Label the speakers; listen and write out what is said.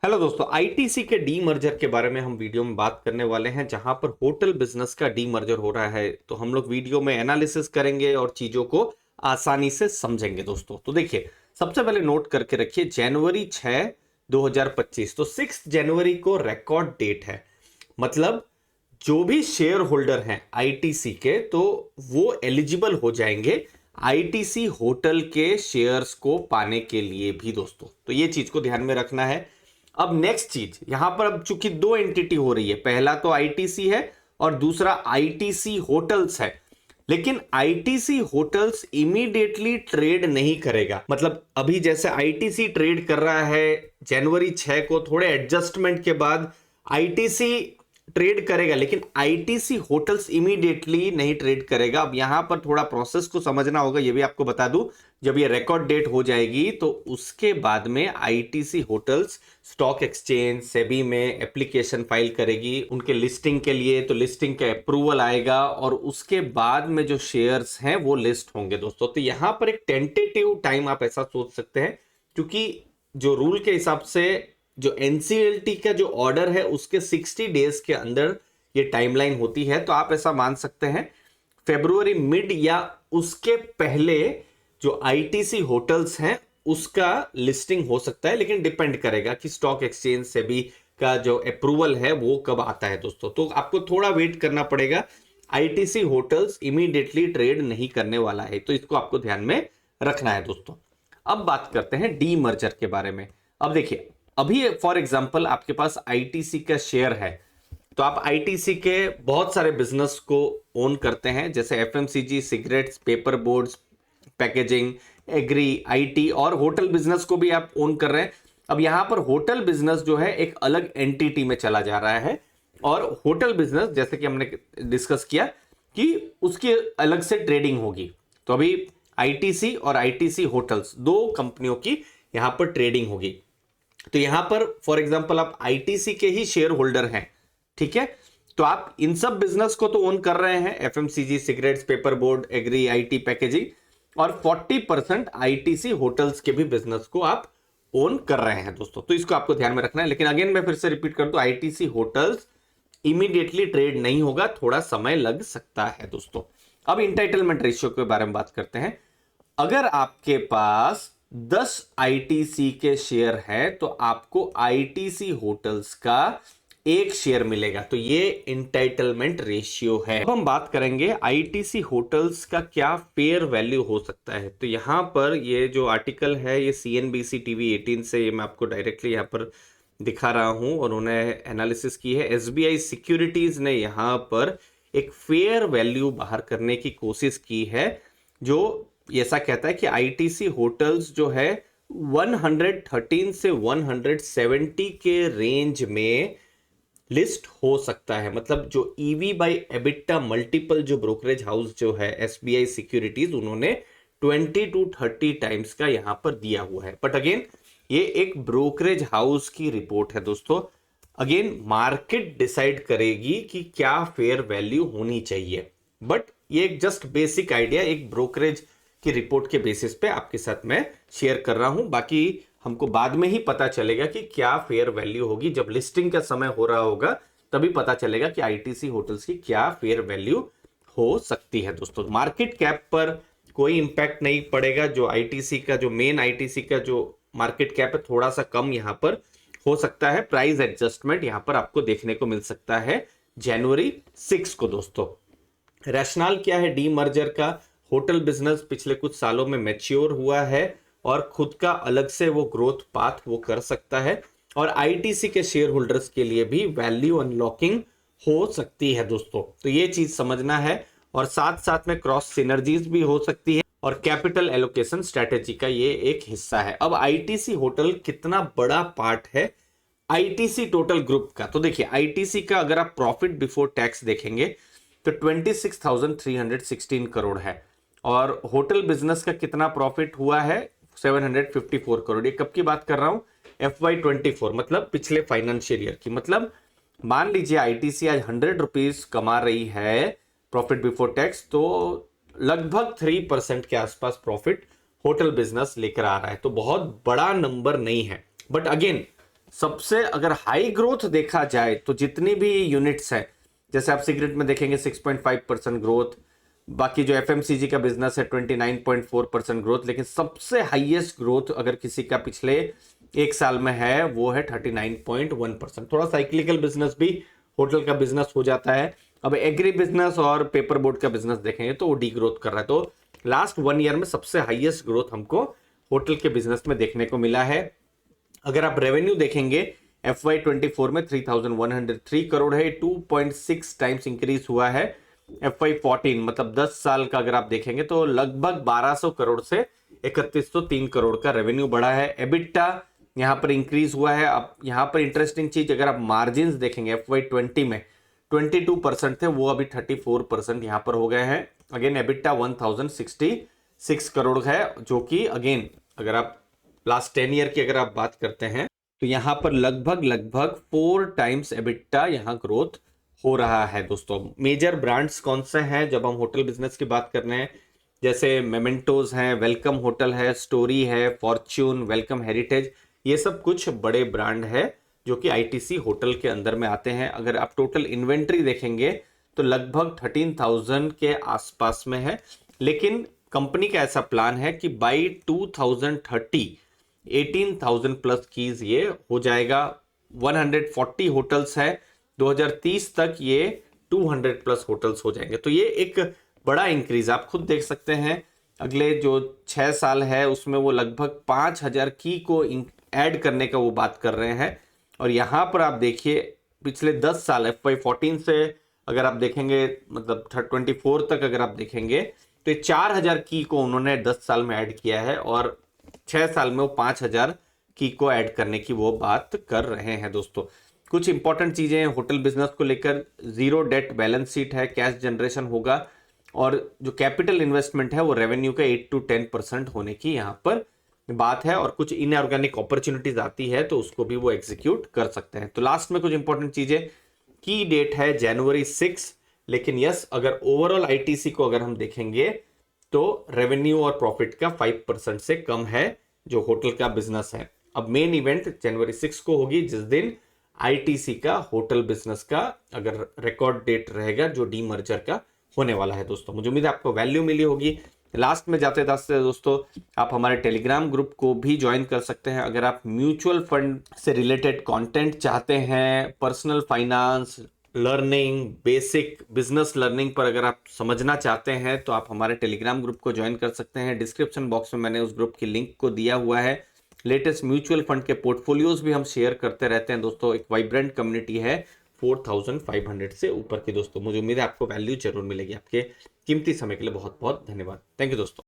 Speaker 1: Hello दोस्तों, ITC के D merger के बारे में हम वीडियो में बात करने वाले हैं, जहां पर होटल बिजनेस का डी मर्जर हो रहा है। तो हम लोग वीडियो में एनालिसिस करेंगे और चीजों को आसानी से समझेंगे दोस्तों। तो देखिए, सबसे पहले नोट करके रखिए जनवरी 6 2025, तो 6 जनवरी को रिकॉर्ड डेट है। मतलब जो भी शेयर होल्डर हैं आईटीसी के, तो वो एलिजिबल हो जाएंगे आईटीसी होटल के शेयर्स को पाने के लिए भी दोस्तों। तो ये चीज को ध्यान में रखना है। अब नेक्स्ट चीज, यहां पर अब चूंकि दो एंटिटी हो रही है, पहला तो आईटीसी है और दूसरा आईटीसी होटल्स है। लेकिन आईटीसी होटल्स इमीडिएटली ट्रेड नहीं करेगा। मतलब अभी जैसे आईटीसी ट्रेड कर रहा है जनवरी 6 को, थोड़े एडजस्टमेंट के बाद आईटीसी ट्रेड करेगा, लेकिन आईटीसी होटल्स इमीडिएटली नहीं ट्रेड करेगा। अब यहां पर थोड़ा प्रोसेस को समझना होगा। ये भी आपको बता दूं, जब ये रिकॉर्ड डेट हो जाएगी तो उसके बाद में ITC hotels stock exchange SEBI में एप्लीकेशन फाइल करेगी उनके लिस्टिंग के लिए। तो लिस्टिंग का अप्रूवल आएगा और उसके बाद में जो शेयर्स हैं वो लिस्ट होंगे दोस्तों। तो यहां पर एक टेंटेटिव टाइम आप ऐसा सोच सकते हैं, क्योंकि जो रूल के हिसाब से जो एनसीएलटी का जो ऑर्डर है उसके 60 डेज के अंदर ये टाइमलाइन होती है। तो आप ऐसा मान सकते हैं फरवरी मिड या उसके पहले जो आईटीसी होटल्स हैं उसका लिस्टिंग हो सकता है, लेकिन डिपेंड करेगा कि स्टॉक एक्सचेंज से भी का जो अप्रूवल है वो कब आता है दोस्तों। तो आपको थोड़ा वेट करना पड़ेगा। आईटीसी होटल्स इमीडिएटली ट्रेड नहीं करने वाला है, तो इसको आपको ध्यान में रखना है दोस्तों। अब बात करते हैं डी मर्जर के बारे में। अब देखिए, अभी फॉर एग्जांपल आपके पास आईटीसी का शेयर है, तो आप आईटीसी के बहुत सारे बिजनेस को ओन करते हैं, जैसे FMCG, cigarettes, paper boards, packaging, agri, IT और होटल बिजनेस को भी आप ओन कर रहे हैं। अब यहां पर होटल बिजनेस जो है एक अलग एंटिटी में चला जा रहा है, और होटल बिजनेस जैसे कि हमने डिस्कस किया कि उसकी अलग से ट्रेडिंग होगी। तो अभी आईटीसी और आईटीसी होटल्स दो कंपनियों की यहां पर ट्रेडिंग होगी। तो यहां पर फॉर एग्जांपल आप आईटीसी के ही शेयर होल्डर हैं, ठीक है। तो आप इन सब बिजनेस को तो ओन कर रहे हैं, FMCG, cigarettes, paper board, agri, IT, packaging, और 40% आईटीसी होटल्स के भी बिजनेस को आप ओन कर रहे हैं दोस्तों। तो इसको आपको ध्यान में रखना है। लेकिन अगेन मैं फिर से रिपीट कर दूं, आईटीसी होटल्स इमीडिएटली ट्रेड नहीं होगा, थोड़ा समय लग सकता है दोस्तों। अब इंटाइटलमेंट रेशियो के बारे में बात करते हैं। अगर आपके पास 10 आईटीसी के शेयर है तो आपको आईटीसी होटल्स का एक शेयर मिलेगा। तो ये इंटाइटलमेंट रेशियो है। अब हम बात करेंगे आईटीसी होटल्स का क्या फेयर वैल्यू हो सकता है। तो यहां पर ये जो आर्टिकल है ये सीएनबीसी टीवी 18 से, ये मैं आपको डायरेक्टली यहां पर दिखा रहा हूं, और उन्होंने एनालिसिस की है। एसबीआई सिक्योरिटीज ने यहां पर एक फेयर वैल्यू बाहर करने की कोशिश की है, जो ऐसा कहता है कि आईटीसी होटल्स जो है 113 से 170 के रेंज में लिस्ट हो सकता है। मतलब जो ईवी बाय एबिटा मल्टीपल जो ब्रोकरेज हाउस जो है एसबीआई सिक्योरिटीज, उन्होंने 20 to 30 टाइम्स का यहां पर दिया हुआ है। बट अगेन ये एक ब्रोकरेज हाउस की रिपोर्ट है दोस्तों। अगेन मार्केट डिसाइड करेगी कि क्या फेयर वैल्यू होनी चाहिए। बट ये एक जस्ट बेसिक आइडिया, एक ब्रोकरेज की रिपोर्ट के बेसिस पे आपके साथ मैं शेयर कर रहा हूं। बाकी हमको बाद में ही पता चलेगा कि क्या फेयर वैल्यू होगी। जब लिस्टिंग का समय हो रहा होगा तभी पता चलेगा कि आईटीसी होटल्स की क्या फेयर वैल्यू हो सकती है दोस्तों। मार्केट कैप पर कोई इंपैक्ट नहीं पड़ेगा। जो आईटीसी का जो मेन आईटीसी का जो मार्केट कैप है थोड़ा सा कम यहां पर हो सकता है। प्राइस एडजस्टमेंट यहां पर आपको देखने को मिल सकता है जनवरी 6 को दोस्तों। रैशनल क्या है डी मर्जर का? होटल बिजनेस पिछले कुछ सालों में मैच्योर हुआ है और खुद का अलग से वो ग्रोथ पाथ वो कर सकता है, और आईटीसी के शेयर होल्डर्स के लिए भी वैल्यू अनलॉकिंग हो सकती है दोस्तों। तो ये चीज समझना है, और साथ साथ में क्रॉस सिनर्जीज भी हो सकती है, और कैपिटल एलोकेशन स्ट्रेटेजी का ये एक हिस्सा है। अब आईटीसी होटल कितना बड़ा पार्ट है आईटीसी टोटल ग्रुप का? तो देखिए, आईटीसी का अगर आप प्रॉफिट बिफोर टैक्स देखेंगे तो 26,316 करोड़ है, और होटल बिजनेस का कितना प्रॉफिट हुआ है? 754 करोड़। ये कब की बात कर रहा हूं? FY24, मतलब पिछले फाइनेंशियल ईयर की। मतलब मान लीजिए आईटीसी आज 100 रुपीज कमा रही है प्रॉफिट बिफोर टैक्स, तो लगभग 3% के आसपास प्रॉफिट होटल बिजनेस लेकर आ रहा है। तो बहुत बड़ा नंबर नहीं है। बट अगेन सबसे अगर हाई ग्रोथ देखा जाए तो जितनी भी यूनिट्स है, जैसे आप सिगरेट में देखेंगे 6.5% ग्रोथ, बाकी जो एफएमसीजी का बिजनेस है 29.4% ग्रोथ, लेकिन सबसे हाईएस्ट ग्रोथ अगर किसी का पिछले एक साल में है वो है 39.1%। थोड़ा साइक्लिकल बिजनेस भी होटल का बिजनेस हो जाता है। अब एग्री बिजनेस और पेपर बोर्ड का बिजनेस देखेंगे तो वो डी ग्रोथ कर रहा है। तो लास्ट 1 ईयर में सबसे हाईएस्ट ग्रोथ हमको होटल के बिजनेस में देखने को मिला है। अगर आप रेवेन्यू देखेंगे FY24 में 3103 करोड़ है, 2.6 टाइम्स इंक्रीज हुआ है। FY14 मतलब 10 साल का अगर आप देखेंगे तो लगभग 1200 करोड़ से 3103 करोड़ का रेवेन्यू बढ़ा है। एबिटा यहाँ पर इंक्रीज हुआ है। अब यहाँ पर इंटरेस्टिंग चीज, अगर आप मार्जिन देखेंगे FY20 में 22% थे, वो अभी 34% यहाँ पर हो गए हैं। अगेन एबिटा 1066 करोड़ है, जो कि अगेन अगर आप लास्ट 10 ईयर की अगर आप बात करते हैं तो यहाँ पर लगभग 4 टाइम्स एबिटा यहाँ ग्रोथ हो रहा है। दोस्तों मेजर ब्रांड्स कौन से हैं जब हम होटल बिजनेस की बात कर रहे हैं, जैसे मेमेंटोज हैं, वेलकम होटल है, स्टोरी है, फॉर्च्यून, वेलकम हेरिटेज, ये सब कुछ बड़े ब्रांड है जो कि आईटीसी होटल के अंदर में आते हैं। अगर आप टोटल इन्वेंट्री देखेंगे तो लगभग 13,000 के आसपास में है, लेकिन कंपनी का ऐसा प्लान है कि बाई 2030 18,000 प्लस कीज ये हो जाएगा। 140 होटल्स है, 2030 तक ये 200 प्लस होटल्स हो जाएंगे। तो ये एक बड़ा इंक्रीज आप खुद देख सकते हैं। अगले जो 6 साल है उसमें वो लगभग 5,000 की को ऐड करने का वो बात कर रहे हैं। और यहाँ पर आप देखिए पिछले 10 साल FY14 से अगर आप देखेंगे मतलब 24 तक अगर आप देखेंगे तो 4,000 की को उन्होंने 10 साल में ऐड किया है, और 6 साल में वो 5,000 की को ऐड करने की वो बात कर रहे हैं। दोस्तों कुछ इंपॉर्टेंट चीजें होटल बिजनेस को लेकर, जीरो डेट बैलेंस शीट है, कैश जनरेशन होगा, और जो कैपिटल इन्वेस्टमेंट है वो रेवेन्यू का 8 to 10% होने की यहाँ पर बात है। और कुछ इनऑर्गेनिक अपॉर्चुनिटीज आती है तो उसको भी वो एग्जीक्यूट कर सकते हैं। तो लास्ट में कुछ इंपॉर्टेंट चीजें, की डेट है January 6, लेकिन यस अगर ओवरऑल आईटीसी को अगर हम देखेंगे तो रेवेन्यू और प्रॉफिट का 5% से कम है जो होटल का बिजनेस है। अब मेन इवेंट January 6 को होगी, जिस दिन आईटीसी का होटल बिजनेस का अगर रिकॉर्ड डेट रहेगा जो डीमर्जर का होने वाला है। दोस्तों मुझे उम्मीद है आपको वैल्यू मिली होगी। लास्ट में जाते जाते दोस्तों आप हमारे टेलीग्राम ग्रुप को भी ज्वाइन कर सकते हैं। अगर आप म्यूचुअल फंड से रिलेटेड कंटेंट चाहते हैं, personal finance learning, basic business learning पर अगर आप समझना चाहते हैं तो आप हमारे टेलीग्राम ग्रुप को ज्वाइन कर सकते हैं। डिस्क्रिप्शन बॉक्स में मैंने उस ग्रुप की लिंक को दिया हुआ है। लेटेस्ट म्यूचुअल फंड के पोर्टफोलियोज भी हम शेयर करते रहते हैं। दोस्तों एक वाइब्रेंट कम्युनिटी है 4,500 से ऊपर की। दोस्तों मुझे उम्मीद है आपको वैल्यू जरूर मिलेगी। आपके कीमती समय के लिए बहुत बहुत धन्यवाद। थैंक यू दोस्तों।